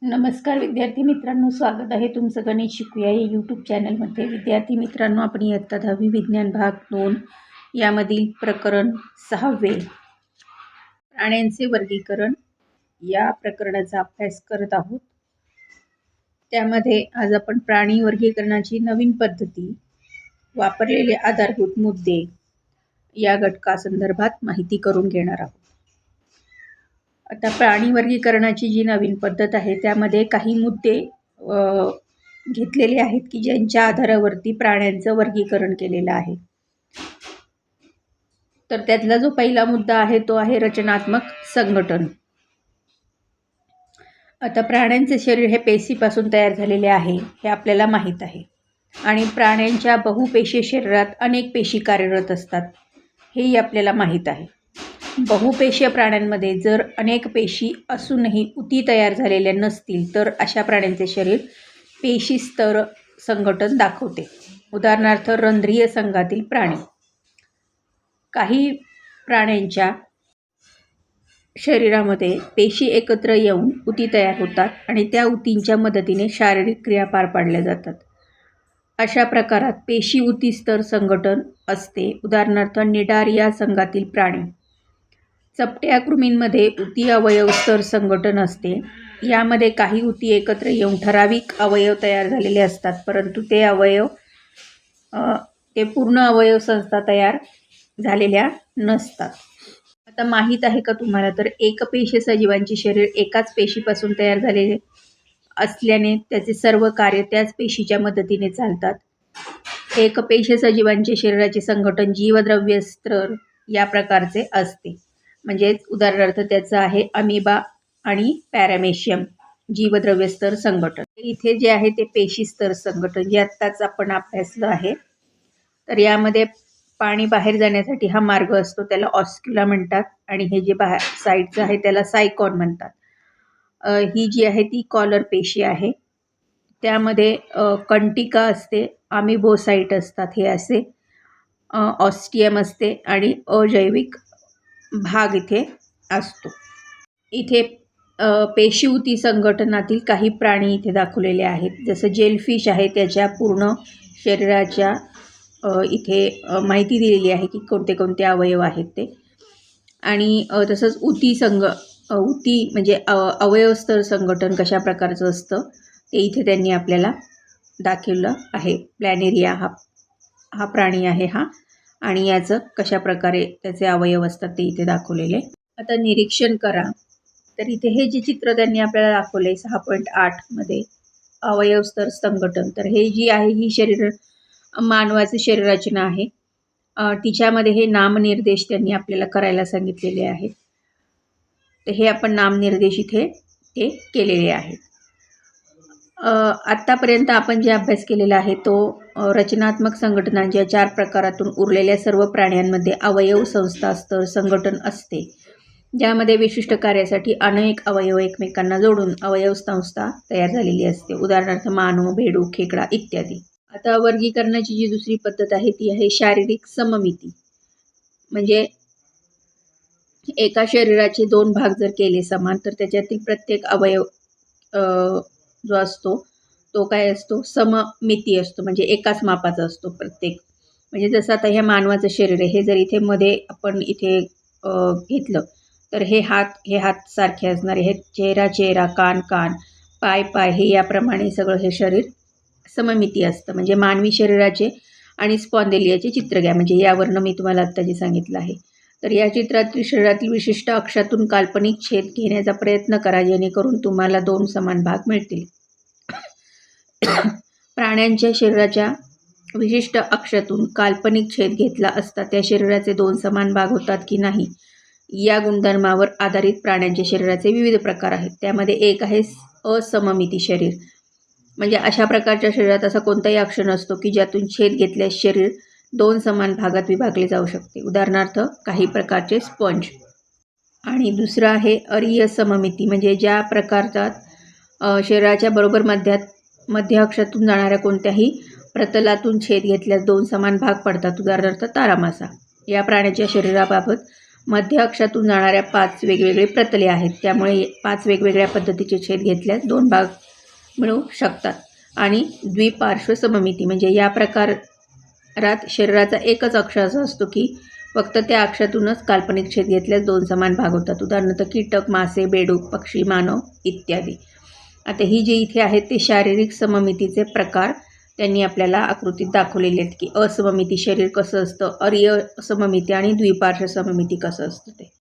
नमस्कार विद्यार्थी मित्रांनो, स्वागत आहे तुमचं गणित शिकूया या यूट्यूब चॅनलमध्ये. विद्यार्थी मित्रांनो, आपण इयत्ता 10वी विज्ञान भाग 2 यामधील प्रकरण 6वे प्राण्यांचे वर्गीकरण या प्रकरणाचा अभ्यास करत आहोत. त्यामध्ये आज आपण प्राणी वर्गीकरणाची नवीन पद्धती, वापरलेले आधारभूत मुद्दे या घटकासंदर्भात माहिती करून घेणार आहोत. आता प्राणी वर्गीकरणाची जी नवीन पद्धत आहे त्यामध्ये काही मुद्दे घेतलेले आहेत की ज्यांच्या आधारावरती प्राण्यांचं वर्गीकरण केलेलं आहे. तर त्यातला जो पहिला मुद्दा आहे तो आहे रचनात्मक संघटन. आता प्राण्यांचे शरीर हे पेशीपासून तयार झालेले आहे हे आपल्याला माहीत आहे आणि प्राण्यांच्या बहुपेशीय शरीरात अनेक पेशी कार्यरत असतात हेही आपल्याला माहीत आहे. बहुपेशीय प्राण्यांमध्ये जर अनेक पेशी असूनही उती तयार झालेल्या नसतील तर अशा प्राण्यांचे शरीर पेशी स्तर संघटन दाखवते. उदाहरणार्थ रंध्रीय संघातील प्राणी. काही प्राण्यांच्या शरीरामध्ये पेशी एकत्र येऊन उती तयार होतात आणि त्या उतींच्या मदतीने शारीरिक क्रिया पार पाडल्या जातात. अशा प्रकारात पेशी उती स्तर संघटन असते. उदाहरणार्थ निडार या संघातील प्राणी. चपट्या कृमींमध्ये उती अवयव स्तर संघटन असते. यामध्ये काही उती एकत्र येऊन ठराविक अवयव तयार झालेले असतात, परंतु ते पूर्ण अवयव संस्था तयार झालेल्या नसतात. आता माहीत आहे का तुम्हाला, तर एकपेशीय सजीवांचे शरीर एकाच पेशीपासून तयार झालेले असल्याने त्याचे सर्व कार्य त्याच पेशीच्या मदतीने चालतात. एकपेशीय सजीवांचे शरीराचे संघटन जीवद्रव्य स्तर या प्रकारचे असते. म्हणजेच उदाहरणार्थ त्याचं आहे अमिबा आणि पॅरामेशियम जीवद्रव्य स्तर संघटन. इथे जे आहे ते पेशी स्तर संघटन जे आत्ताच आपण अभ्यासलं आहे. तर यामध्ये पाणी बाहेर जाण्यासाठी हा मार्ग असतो, त्याला ऑस्क्युला म्हणतात आणि हे जे बाहेर साईडचं आहे त्याला सायकॉन म्हणतात. ही जी आहे ती कॉलर पेशी आहे. त्यामध्ये कंटिका असते, अमिबोसाइट असतात हे असे, ऑस्टियम असते आणि अजैविक भाग इथे असतो. इथे पेशी उती संघटनातील काही प्राणी इथे दाखवलेले आहेत. जसं जेलफिश आहे, त्याच्या पूर्ण शरीराच्या इथे माहिती दिलेली आहे की कोणते कोणते अवयव आहेत ते. आणि तसंच उती म्हणजे अवयव स्तर संघटन कशा प्रकारचं असतं ते इथे त्यांनी आपल्याला दाखवलं आहे. प्लॅनेरिया हा प्राणी आहे हा, आणि याचं कशा प्रकारे त्याचे अवयव असतात ते इथे दाखवलेले. आता निरीक्षण करा. तर इथे हे जे चित्र त्यांनी आपल्याला दाखवले 6.8 मध्ये अवयव स्तर संघटन, तर हे जी आहे ही मानवाची शरीररचना आहे. तिच्यामध्ये हे नामनिर्देश त्यांनी आपल्याला करायला सांगितलेले आहेत. तर हे आपण नामनिर्देश इथे ते केलेले आहेत. आत्तापर्यंत आपण जे अभ्यास केलेला आहे तो रचनात्मक संघटनांच्या 4 प्रकारातून उरलेल्या सर्व प्राण्यांमध्ये अवयव संस्था स्तर संघटन असते, ज्यामध्ये विशिष्ट कार्यासाठी अनेक अवयव एकमेकांना जोडून अवयव संस्था तयार झालेली असते. उदाहरणार्थ मानव, बेडूक, खेकडा इत्यादी. आता वर्गीकरणाची जी दुसरी पद्धत आहे ती आहे शारीरिक सममिती. म्हणजे एका शरीराचे 2 भाग जर केले समान तर त्याच्यातील प्रत्येक अवयव जो असतो तो काय असतो, सममिती असतो. म्हणजे एकाच मापाचा असतो प्रत्येक. म्हणजे जसं आता ह्या मानवाचं शरीर आहे, हे जर इथे मध्ये आपण इथे घेतलं तर हे हात सारखे असणार, हे चेहरा, कान, पाय हे याप्रमाणे सगळं हे शरीर सममिती असतं. म्हणजे मानवी शरीराचे आणि स्पॉन्डेलियाचे चित्र घ्या. म्हणजे यावरनं मी तुम्हाला आत्ता जे सांगितलं आहे. तर या चित्रातील शरीरातील विशिष्ट अक्षातून काल्पनिक छेद घेण्याचा प्रयत्न करा, जेणेकरून तुम्हाला 2 समान भाग मिळतील. प्राण्यांच्या शरीराच्या विशिष्ट अक्षातून काल्पनिक छेद घेतला असता त्या शरीराचे 2 समान भाग होतात की नाही या गुणधर्मावर आधारित प्राण्यांच्या शरीराचे विविध प्रकार आहेत. त्यामध्ये एक आहे असममिती शरीर. म्हणजे अशा प्रकारच्या शरीरात असा कोणताही अक्ष नसतो की ज्यातून छेद घेतल्यास शरीर 2 समान भागात विभागले जाऊ शकते. उदाहरणार्थ काही प्रकारचे स्पंज. आणि दुसरं आहे अरीय सममिती. म्हणजे ज्या प्रकारचा शरीराच्या बरोबर मध्य अक्षातून जाणाऱ्या कोणत्याही प्रतलातून छेद घेतल्यास 2 समान भाग पडतात. उदाहरणार्थ तारामासा. या प्राण्याच्या शरीराबाबत मध्य अक्षातून जाणाऱ्या 5 वेगवेगळे प्रतले आहेत. त्यामुळे 5 वेगवेगळ्या पद्धतीचे छेद घेतल्यास 2 भाग मिळू शकतात. आणि द्विपार्श्व सममिती म्हणजे या प्रकारात शरीराचा एकच अक्ष असा असतो की फक्त त्या अक्षातूनच काल्पनिक छेद घेतल्यास 2 समान भाग होतात. उदाहरणार्थ कीटक, मासे, बेडूक, पक्षी, मानव इत्यादी. आता ही जी इथे आहेत ते शारीरिक सममितीचे प्रकार त्यांनी आपल्याला आकृतीत दाखवलेले आहेत की असममिती शरीर कसं असतं, अर्य सममिती आणि द्विपार्श्व सममिती कसं असतं ते.